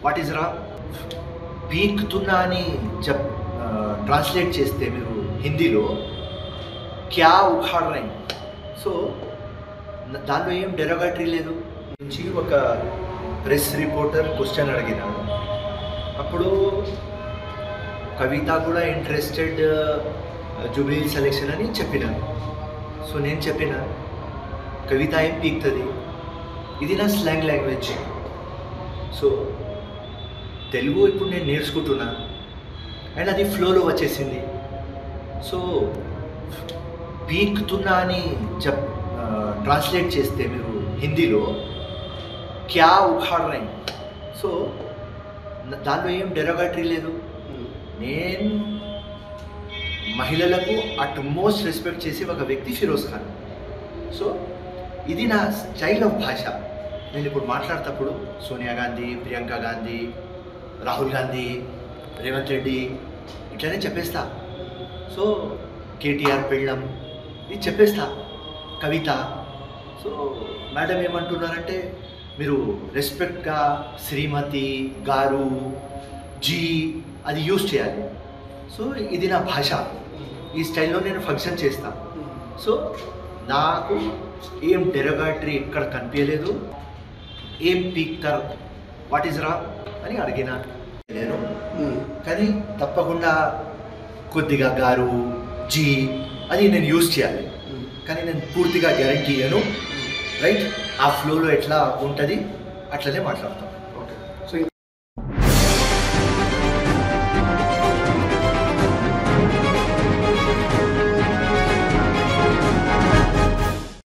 What is రా పీక్తున్నా అని translate చేస్తే మీరు హిందీలో క్యా ఉఖాడ్ రహే సో దానిలో ఏం డెరోగేటరీ లేదు నుంచి ఒక ప్రెస్ రిపోర్టర్ క్వశ్చన్ అడిగినాడు. అప్పుడు కవిత కూడా ఇంట్రెస్టెడ్ జూబ్లీ సెలెక్షన్ అని చెప్పినాను. సో నేను చెప్పిన కవిత ఏం పీక్తుంది, ఇది నా స్లాంగ్ లాంగ్వేజ్. సో తెలుగు ఇప్పుడు నేను నేర్చుకుంటున్నా అండ్ అది ఫ్లోలో వచ్చేసింది. సో పీక్తున్నా అని ట్రాన్స్లేట్ చేస్తే మీరు హిందీలో క్యా ఉఖాడ్ రహే సో దానిలో ఏం డెరోగేటరీ లేదు. నేను మహిళలకు అట్మోస్ట్ రెస్పెక్ట్ చేసే ఒక వ్యక్తి ఫిరోజ్ ఖాన్. సో ఇది నా స్టైల్ ఆఫ్ భాష. నేను ఇప్పుడు మాట్లాడేటప్పుడు సోనియా గాంధీ, ప్రియాంక గాంధీ, రాహుల్ గాంధీ, రేవంత్ రెడ్డి ఇట్లానే చెప్పేస్తా. సో కేటీఆర్ పెళ్ళం ఇది చెప్పేస్తా, కవిత. సో మేడం ఏమంటున్నారంటే మీరు రెస్పెక్ట్గా శ్రీమతి గారు జీ అది యూజ్ చేయాలి. సో ఇది నా భాష, ఈ స్టైల్లో నేను ఫంక్షన్ చేస్తా. సో నాకు ఏం డెరోగేటరీ ఇక్కడ కనిపించలేదు. ఏం పీక్తారు, వాట్ ఈజ్ రా అని అడిగినా నేను. కానీ తప్పకుండా కొద్దిగా గారు జీ అది నేను యూజ్ చేయాలి, కానీ నేను పూర్తిగా గ్యారంటీ ఇయ్యను. రైట్, ఆ ఫ్లోలో ఎట్లా ఉంటుంది అట్లనే మాట్లాడతాను.